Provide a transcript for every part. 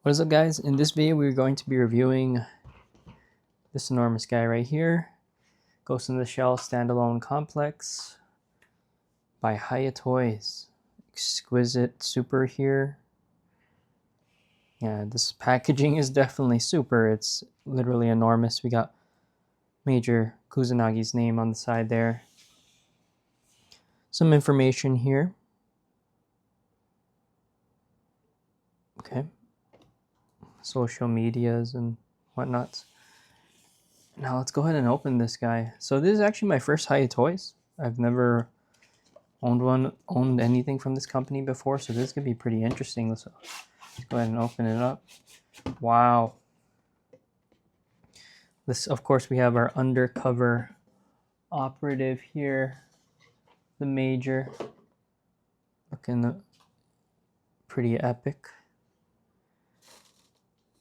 What is up, guys? In this video we're going to be reviewing this enormous guy right here, Ghost in the Shell Standalone Complex by Hiya Toys. Exquisite super here. Yeah, this packaging is definitely super. It's literally enormous. We got Major Kusanagi's name on the side there. Some information here. Okay. Social medias and whatnot. Now let's go ahead and open this guy. So this is actually my first Hiya Toys. I've never owned anything from this company before, so this could be pretty interesting. Let's go ahead and open it up. Wow. This, of course, we have our undercover operative here, the Major, looking pretty epic.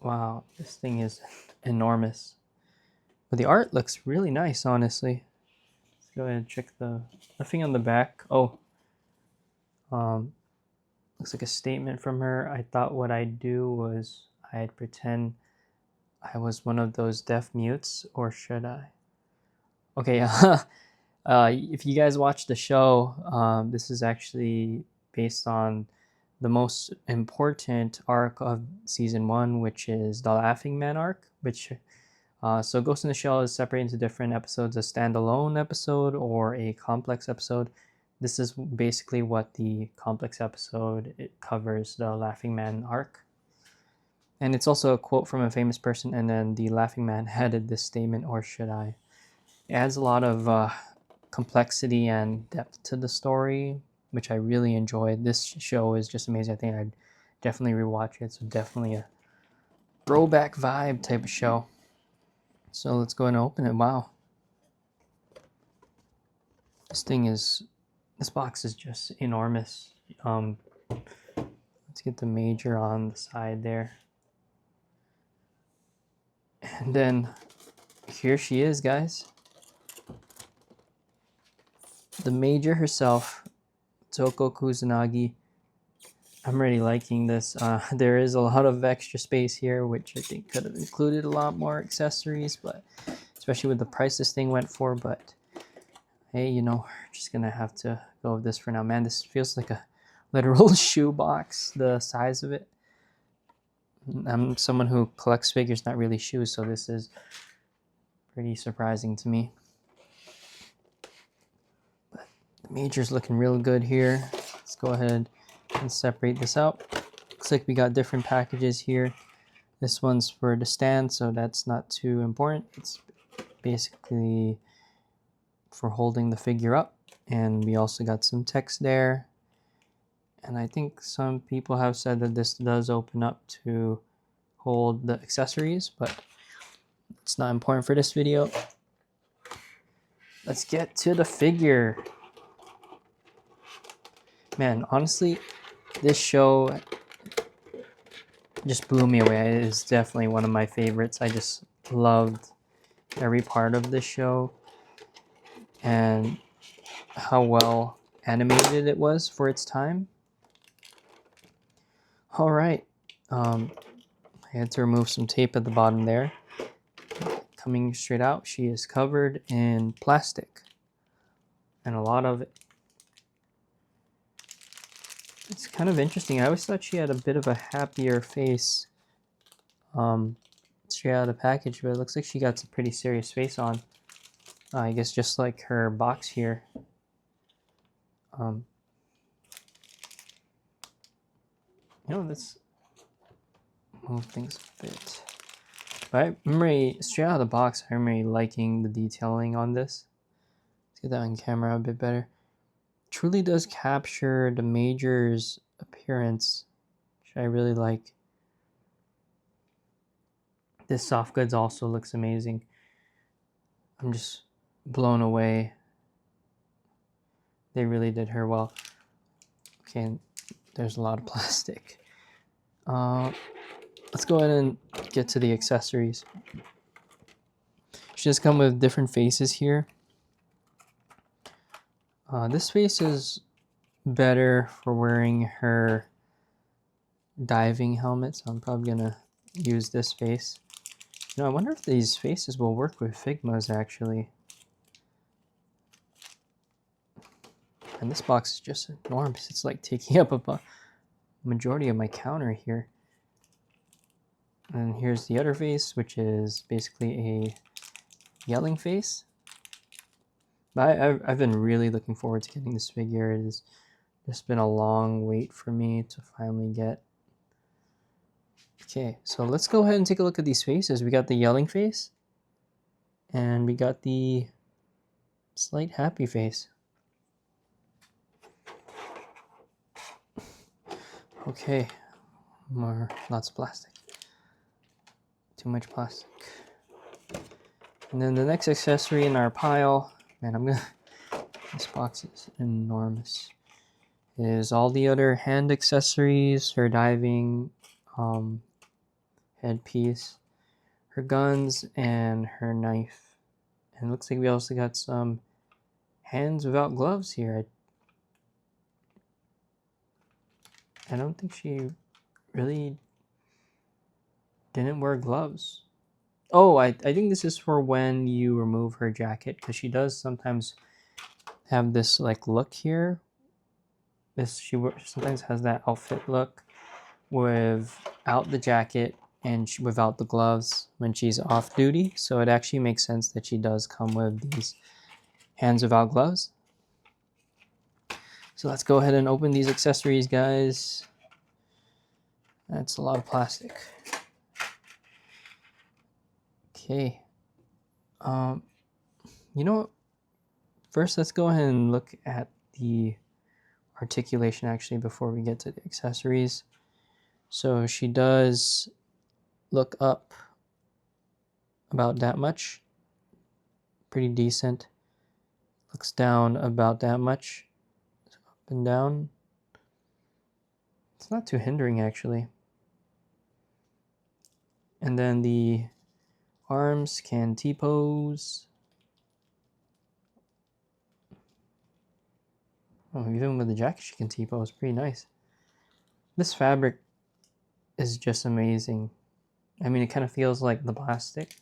Wow, this thing is enormous. But the art looks really nice, honestly. Let's go ahead and check nothing on the back. Oh, looks like a statement from her. I thought what I'd do was I'd pretend I was one of those deaf mutes, or should I? Okay, if you guys watch the show, this is actually based on the most important arc of season 1, which is the Laughing Man arc, which so Ghost in the Shell is separated into different episodes, a standalone episode or a complex episode. This is basically what the complex episode, it covers the Laughing Man arc. And it's also a quote from a famous person, and then the Laughing Man added this statement, or should I? It adds a lot of complexity and depth to the story, which I really enjoyed. This show is just amazing. I think I'd definitely rewatch it. So definitely a throwback vibe type of show. So let's go ahead and open it. Wow. This box is just enormous. Let's get the Major on the side there. And then here she is, guys. The Major herself, Motoko Kusanagi. I'm really liking this. There is a lot of extra space here, which I think could have included a lot more accessories, but especially with the price this thing went for. But hey, you know, we're just gonna have to go with this for now. Man, this feels like a literal shoe box, the size of it. I'm someone who collects figures, not really shoes, so this is pretty surprising to me. But the Major's looking real good here. Let's go ahead and separate this out. Looks like we got different packages here. This one's for the stand, so that's not too important. It's basically for holding the figure up. And we also got some text there. And I think some people have said that this does open up to hold the accessories, but it's not important for this video. Let's get to the figure. Man, honestly, this show just blew me away. It is definitely one of my favorites. I just loved every part of this show and how well animated it was for its time. All right, I had to remove some tape at the bottom there. Coming straight out, she is covered in plastic, and a lot of it. It's kind of interesting. I always thought she had a bit of a happier face straight out of the package, but it looks like she got some pretty serious face on. I guess just like her box here. You know, let's move things a bit. But I'm really, straight out of the box, I'm really liking the detailing on this. Let's get that on camera a bit better. Truly does capture the Major's appearance, which I really like. This soft goods also looks amazing. I'm just blown away. They really did her well. Okay, there's a lot of plastic. Let's go ahead and get to the accessories. She does come with different faces here. This face is better for wearing her diving helmet, so I'm probably gonna use this face. I wonder if these faces will work with Figma's actually. And this box is just enormous. It's like taking up a majority of my counter here. And here's the other face, which is basically a yelling face. But I've been really looking forward to getting this figure. It has just been a long wait for me to finally get. Okay, so let's go ahead and take a look at these faces. We got the yelling face, and we got the slight happy face. Okay, lots of plastic. Too much plastic. And then the next accessory in our pile, man, this box is enormous, is all the other hand accessories, her diving headpiece, her guns, and her knife. And it looks like we also got some hands without gloves here. I don't think she really didn't wear gloves. Oh, I think this is for when you remove her jacket, because she does sometimes have this like look here. She sometimes has that outfit look without the jacket and without the gloves when she's off duty. So it actually makes sense that she does come with these hands without gloves. So let's go ahead and open these accessories, guys. That's a lot of plastic. Okay. You know what? First, let's go ahead and look at the articulation actually before we get to the accessories. So she does look up about that much. Pretty decent. Looks down about that much. Up and down. It's not too hindering actually. And then the arms can T-pose. Oh, even with the jacket she can T-pose. Pretty nice. This fabric is just amazing. I mean, it kind of feels like the plastic,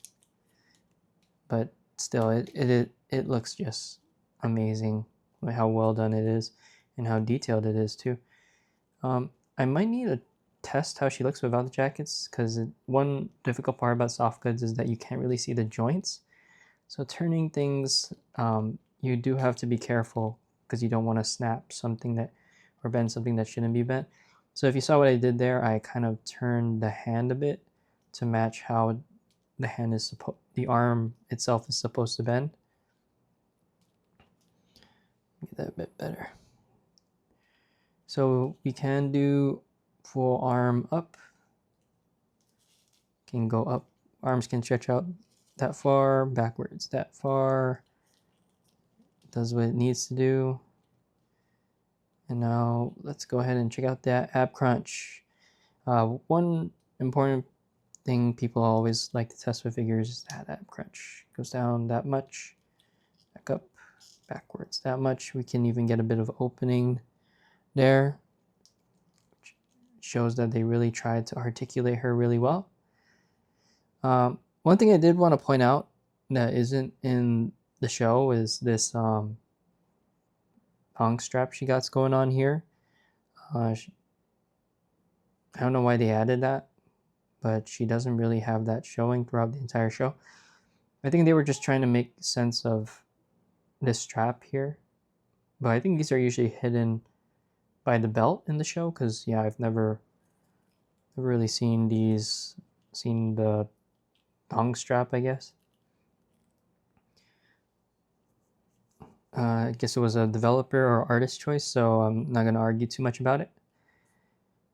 but still, it looks just amazing. Like how well done it is, and how detailed it is too. I might need to test how she looks without the jackets, because one difficult part about soft goods is that you can't really see the joints. So turning things, you do have to be careful, because you don't want to snap something that, or bend something that shouldn't be bent. So if you saw what I did there, I kind of turned the hand a bit to match how the hand is the arm itself is supposed to bend. Get that a bit better. So we can do full arm up. Can go up. Arms can stretch out that far, backwards that far. Does what it needs to do. And now let's go ahead and check out that ab crunch. One important thing people always like to test with figures is that ab crunch. Goes down that much, back up, backwards that much. We can even get a bit of opening there. Which shows that they really tried to articulate her really well. One thing I did want to point out that isn't in the show is this thong strap she got going on here. I don't know why they added that, but she doesn't really have that showing throughout the entire show. I think they were just trying to make sense of this strap here, but I think these are usually hidden by the belt in the show, because yeah, I've never really seen the thong strap, I guess. I guess it was a developer or artist choice, so I'm not going to argue too much about it.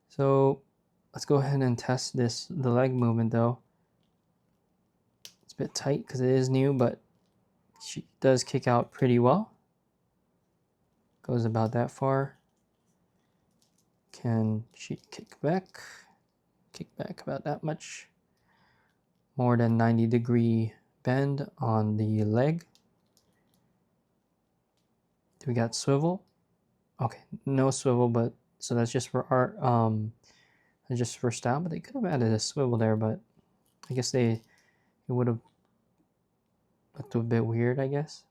So let's go ahead and test the leg movement though. It's a bit tight because it is new, but she does kick out pretty well. Goes about that far. Can she kick back? Kick back about that much. More than 90-degree bend on the leg. We got swivel. Okay, no swivel, but so that's just for art. just for style, but they could have added a swivel there, but I guess it would have looked a bit weird, I guess.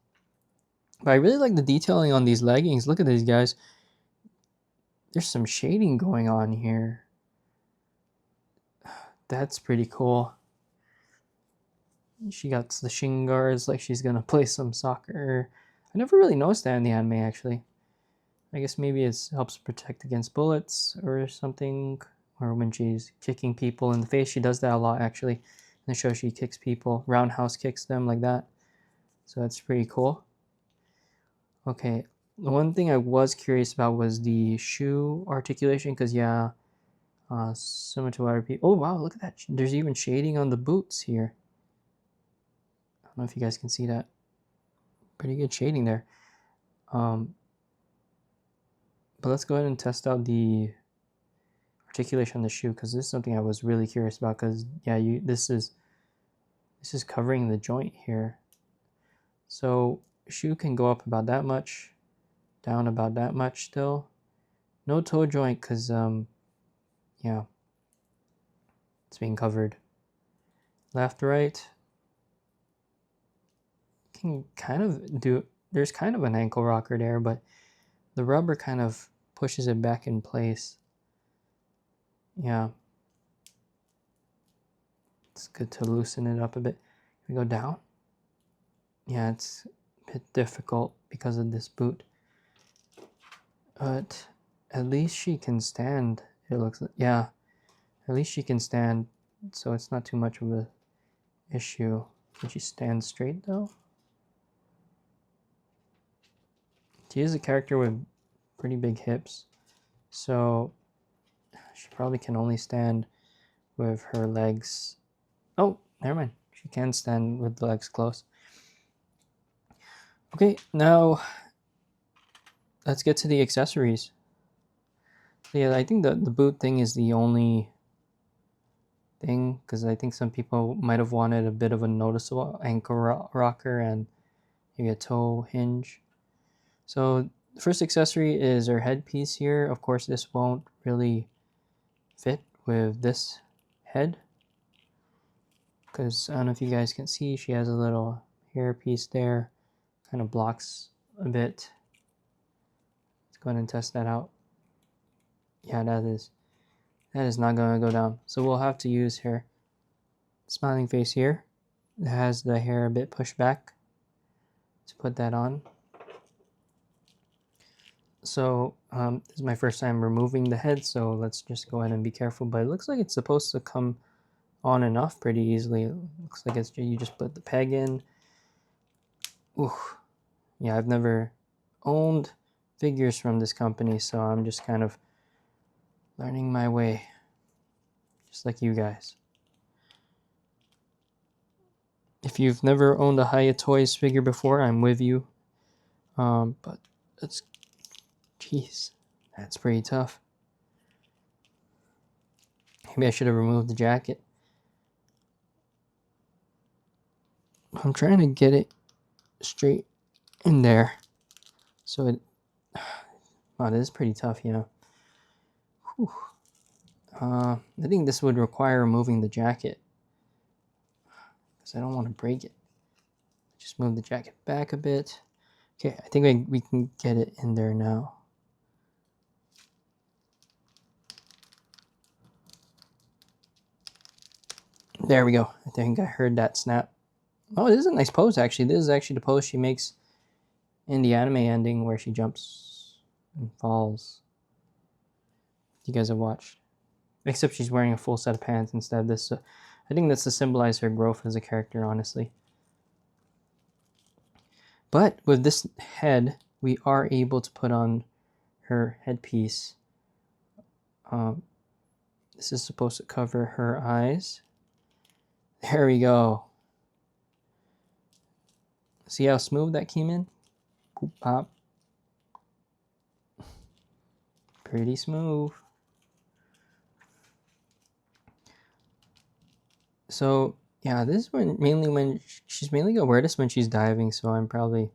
But I really like the detailing on these leggings. Look at these guys. There's some shading going on here. That's pretty cool. She got the shin guards like she's gonna play some soccer. I never really noticed that in the anime, actually. I guess maybe it helps protect against bullets or something. Or when she's kicking people in the face, she does that a lot, actually. In the show, she kicks people, roundhouse kicks them like that. So that's pretty cool. Okay, the one thing I was curious about was the shoe articulation, because yeah, similar to other people. Oh wow, look at that! There's even shading on the boots here. I don't know if you guys can see that. Pretty good shading there. But let's go ahead and test out the articulation on the shoe, because this is something I was really curious about. Because yeah, this is covering the joint here. So shoe can go up about that much, down about that much still. No toe joint because yeah, it's being covered. Left, right. Can kind of do, there's kind of an ankle rocker there, but the rubber kind of pushes it back in place. Yeah. It's good to loosen it up a bit. We go down. Yeah, it's a bit difficult because of this boot. But at least she can stand. It looks like, yeah, at least she can stand, so it's not too much of a issue. Can she stand straight though? She is a character with pretty big hips, so she probably can only stand with her legs. Oh, never mind. She can stand with the legs close. Okay, now let's get to the accessories. Yeah, I think the boot thing is the only thing, because I think some people might have wanted a bit of a noticeable ankle rocker and maybe a toe hinge. So the first accessory is her headpiece here. Of course, this won't really fit with this head, because I don't know if you guys can see, she has a little hair piece there, kind of blocks a bit. Let's go ahead and test that out. Yeah, that is not going to go down. So we'll have to use her smiling face here. It has the hair a bit pushed back to put that on. So this is my first time removing the head, so let's just go ahead and be careful. But it looks like it's supposed to come on and off pretty easily. It looks like it's, you just put the peg in. Ooh, yeah, I've never owned figures from this company, so I'm just kind of learning my way, just like you guys. If you've never owned a Hiya Toys figure before, I'm with you. But it's, jeez, that's pretty tough. Maybe I should have removed the jacket. I'm trying to get it straight in there, so it. Wow, this is pretty tough, you know. Whew. I think this would require removing the jacket, because I don't want to break it. Just move the jacket back a bit. Okay, I think we can get it in there now. There we go. I think I heard that snap. Oh, this is a nice pose, actually. This is actually the pose she makes in the anime ending where she jumps and falls. You guys have watched. Except she's wearing a full set of pants instead of this. So I think that's to symbolize her growth as a character, honestly. But with this head, we are able to put on her headpiece. This is supposed to cover her eyes. There we go. See how smooth that came in? Poop pop. Pretty smooth. So yeah, this is when she's mainly gonna wear this when she's diving, so I'm probably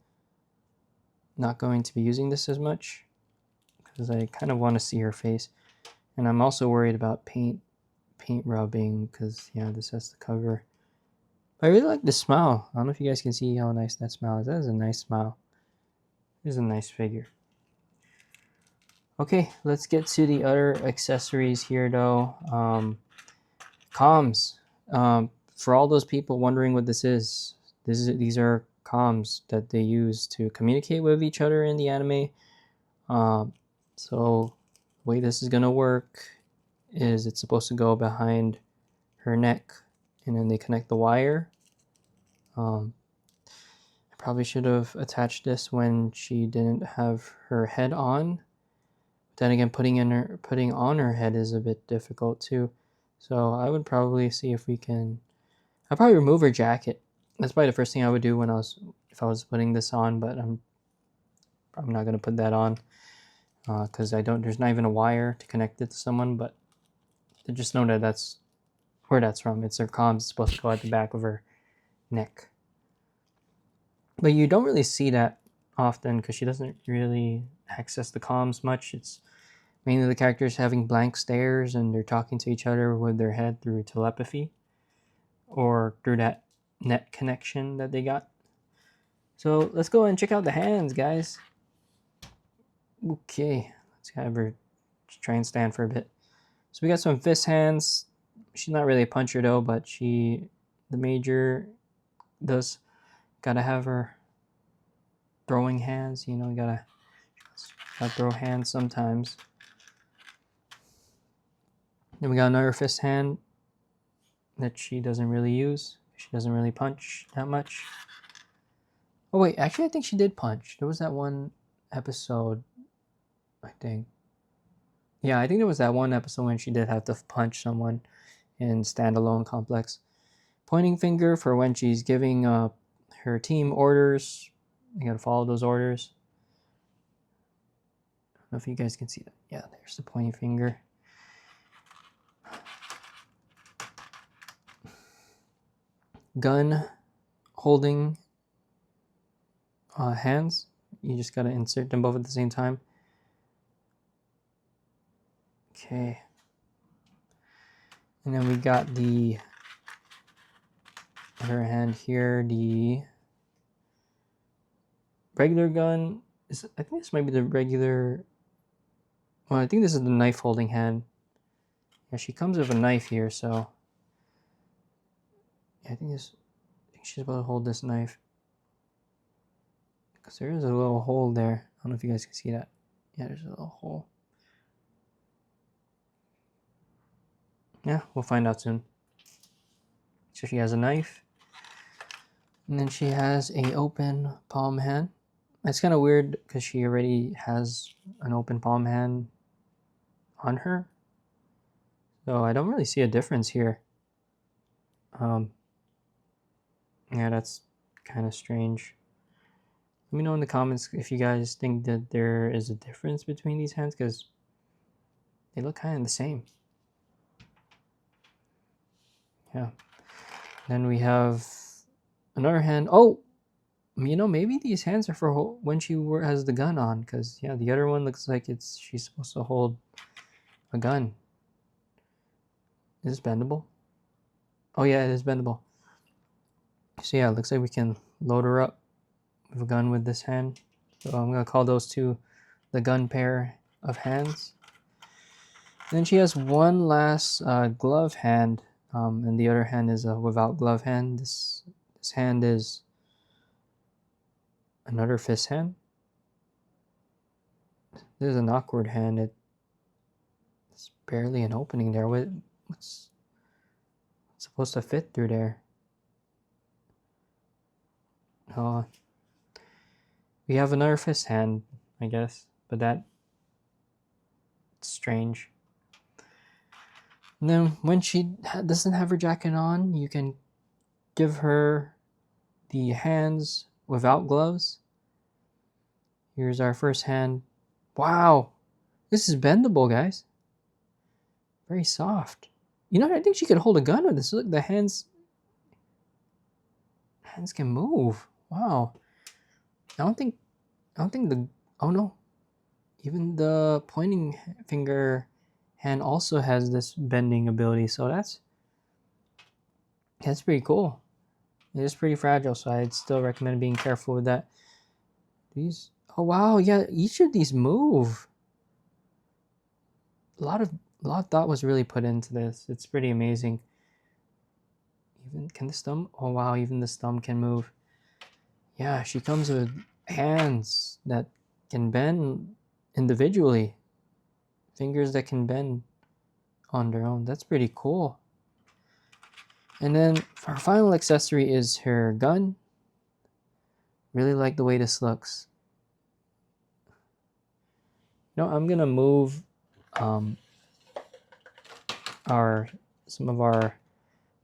not going to be using this as much, because I kind of want to see her face. And I'm also worried about paint rubbing because, yeah, this has to cover. But I really like the smile. I don't know if you guys can see how nice that smile is. That is a nice smile. It is a nice figure. Okay, let's get to the other accessories here, though. Comms. For all those people wondering what this is, these are comms that they use to communicate with each other in the anime. So the way this is gonna work is it's supposed to go behind her neck, and then they connect the wire. I probably should have attached this when she didn't have her head on. Then again, putting on her head is a bit difficult too. So I would probably see if we can. I'd probably remove her jacket. That's probably the first thing I would do if I was putting this on. But I'm not gonna put that on because I don't. There's not even a wire to connect it to someone. But just know that that's where that's from. It's her comms. It's supposed to go at the back of her neck. But you don't really see that often because she doesn't really access the comms much. It's mainly the characters having blank stares and they're talking to each other with their head through telepathy or through that net connection that they got. So let's go and check out the hands, guys. Okay, let's have her try and stand for a bit. So we got some fist hands. She's not really a puncher though, but the major does gotta have her throwing hands. You know, you gotta throw hands sometimes. Then we got another fist hand that she doesn't really use. She doesn't really punch that much. Oh wait, actually I think she did punch. There was that one episode, I think. Yeah, I think there was that one episode when she did have to punch someone in Standalone Complex. Pointing finger for when she's giving her team orders. You gotta follow those orders. I don't know if you guys can see that. Yeah, there's the pointing finger. Gun holding hands. You just gotta insert them both at the same time. Okay. And then we got the other hand here, the regular gun. I think this might be the regular. Well, I think this is the knife holding hand. Yeah, she comes with a knife here, so yeah, I think she's about to hold this knife because there is a little hole there. I don't know if you guys can see that. Yeah, there's a little hole. Yeah, we'll find out soon. So she has a knife, and then she has a open palm hand. It's kind of weird because she already has an open palm hand on her, so I don't really see a difference here. Yeah, that's kind of strange. Let me know in the comments if you guys think that there is a difference between these hands because they look kind of the same. Yeah. Then we have another hand. Oh, you know, maybe these hands are for when she has the gun on because, yeah, the other one looks like she's supposed to hold a gun. Is this bendable? Oh, yeah, it is bendable. So, yeah, it looks like we can load her up with a gun with this hand. So I'm going to call those two the gun pair of hands. And then she has one last glove hand, and the other hand is a without glove hand. This hand is another fist hand. This is an awkward hand. It's barely an opening there. What's supposed to fit through there? We have another fist hand, I guess, but that's strange. And then when she doesn't have her jacket on, you can give her the hands without gloves. Here's our first hand. Wow, this is bendable, guys. Very soft. You know, I think she could hold a gun with this. Look, the hands can move. Wow. I don't think oh no. Even the pointing finger hand also has this bending ability, so that's pretty cool. It is pretty fragile, so I'd still recommend being careful with that. These, oh wow, yeah, each of these move. A lot of thought was really put into this. It's pretty amazing. Even can this thumb? Oh wow, even this thumb can move. Yeah, she comes with hands that can bend individually. Fingers that can bend on their own. That's pretty cool. And then our final accessory is her gun. Really like the way this looks. You know, I'm gonna move some of our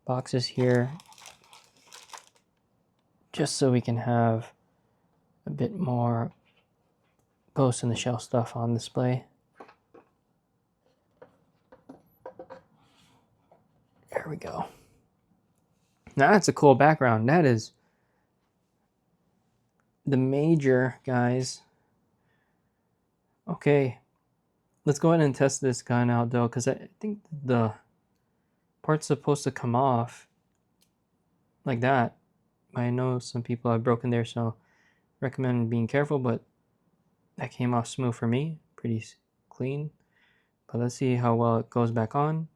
boxes here just so we can have a bit more Ghost in the Shell stuff on display. There we go. Now that's a cool background. That is the major, guys. Okay, let's go ahead and test this gun out though, because I think the part's supposed to come off like that. I know some people have broken there, so recommend being careful, but that came off smooth for me, pretty clean. But let's see how well it goes back on.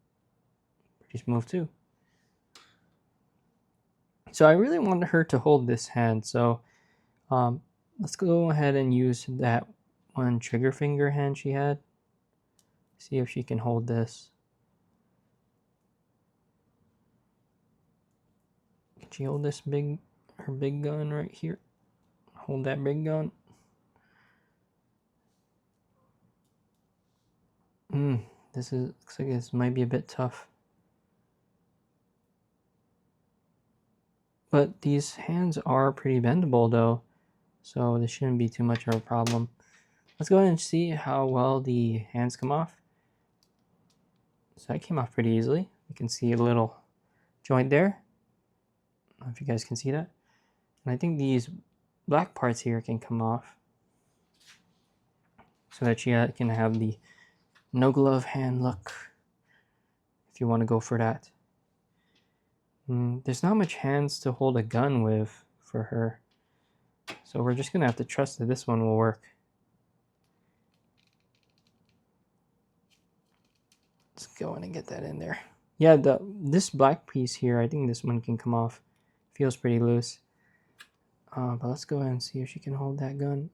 Pretty smooth too. So I really wanted her to hold this hand, so let's go ahead and use that one trigger finger hand she had. See if she can hold this. Can she hold this her big gun right here? Hold that big gun. Looks like this might be a bit tough. But these hands are pretty bendable though, so this shouldn't be too much of a problem. Let's go ahead and see how well the hands come off. So that came off pretty easily. You can see a little joint there. I don't know if you guys can see that. And I think these black parts here can come off so that you can have the no glove hand look if you want to go for that. There's not much hands to hold a gun with for her, so we're just gonna have to trust that this one will work. Let's go in and get that in there. Yeah, this black piece here, I think this one can come off. Feels pretty loose. But let's go ahead and see if she can hold that gun.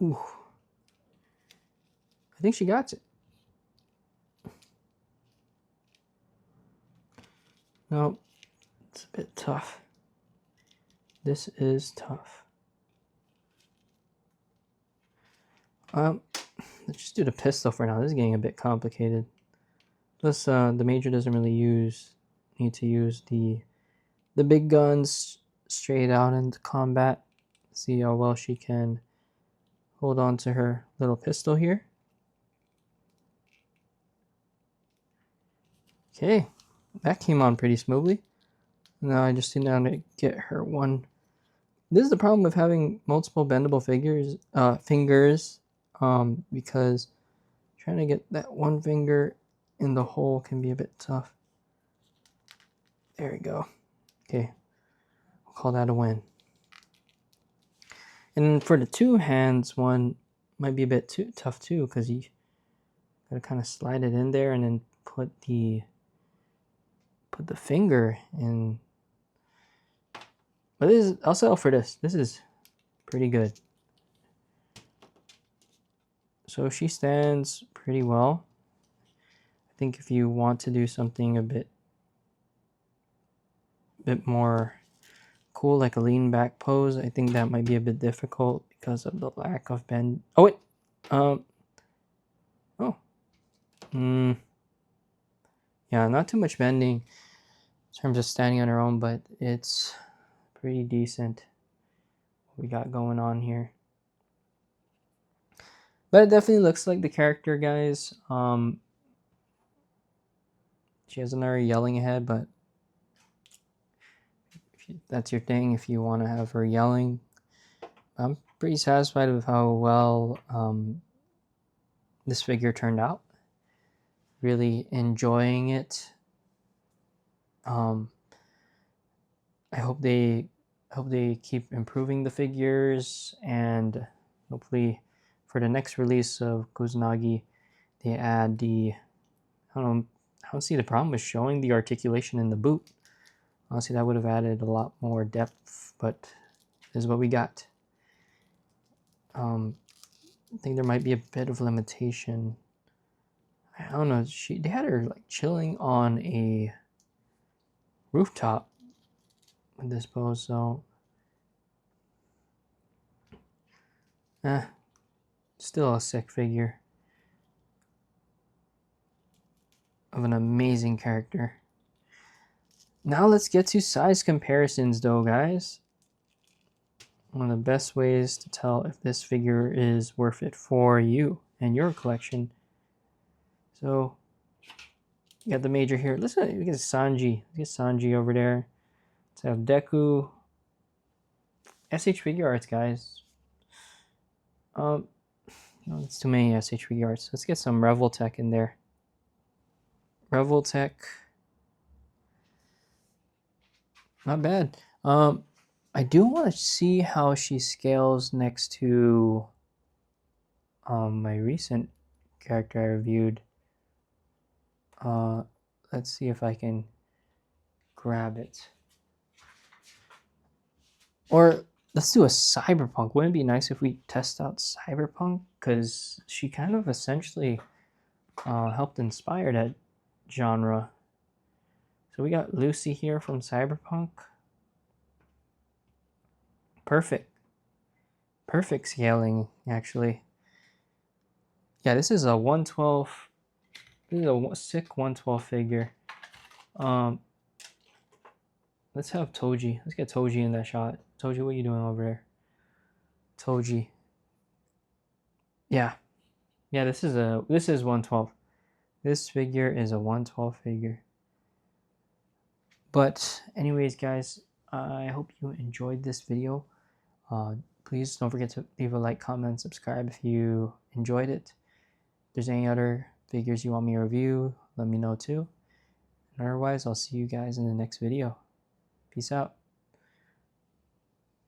Ooh. I think she got it. No, it's a bit tough. This is tough. Let's just do the pistol for now. This is getting a bit complicated. Plus, the major doesn't really need to use the big guns straight out into combat. See how well she can hold on to her little pistol here. Okay, that came on pretty smoothly. Now I just need to get her one. This is the problem with having multiple bendable fingers, because trying to get that one finger in the hole can be a bit tough. There we go. Okay, we'll call that a win. And for the two hands one might be a bit tough too, because you gotta kind of slide it in there and then put the finger in. But I'll settle for this. This is pretty good. So she stands pretty well. I think if you want to do something a bit more cool, like a lean back pose, I think that might be a bit difficult because of the lack of bend. Oh wait, yeah, not too much bending in terms of standing on her own, but it's pretty decent what we got going on here. But it definitely looks like the character, guys. She has another yelling head, but that's your thing, if you want to have her yelling. I'm pretty satisfied with how well this figure turned out. Really enjoying it. I hope they keep improving the figures, and hopefully for the next release of Kusanagi they add the, I don't see the problem with showing the articulation in the boot. Honestly, that would have added a lot more depth, but this is what we got. I think there might be a bit of limitation. I don't know. They had her like chilling on a rooftop with this pose, so still a sick figure of an amazing character. Now let's get to size comparisons, though, guys. One of the best ways to tell if this figure is worth it for you and your collection. So you got the major here. Let's get Sanji. Let's get Sanji over there. Let's have Deku. SH figure arts, guys. No, it's too many SH figure arts. Let's get some Revel Tech in there. Revel Tech. Not bad. I do want to see how she scales next to my recent character I reviewed. Let's see if I can grab it. Or let's do a Cyberpunk. Wouldn't it be nice if we test out Cyberpunk? Because she kind of essentially helped inspire that genre. So we got Lucy here from Cyberpunk. Perfect scaling, actually. Yeah, this is a 112. This is a sick 112 figure. Let's have Toji. Let's get Toji in that shot. Toji, what are you doing over there? Toji. Yeah, this is 112. This figure is a 112 figure. But anyways, guys, I hope you enjoyed this video. Please don't forget to leave a like, comment, subscribe if you enjoyed it. If there's any other figures you want me to review, let me know too. And otherwise, I'll see you guys in the next video. Peace out.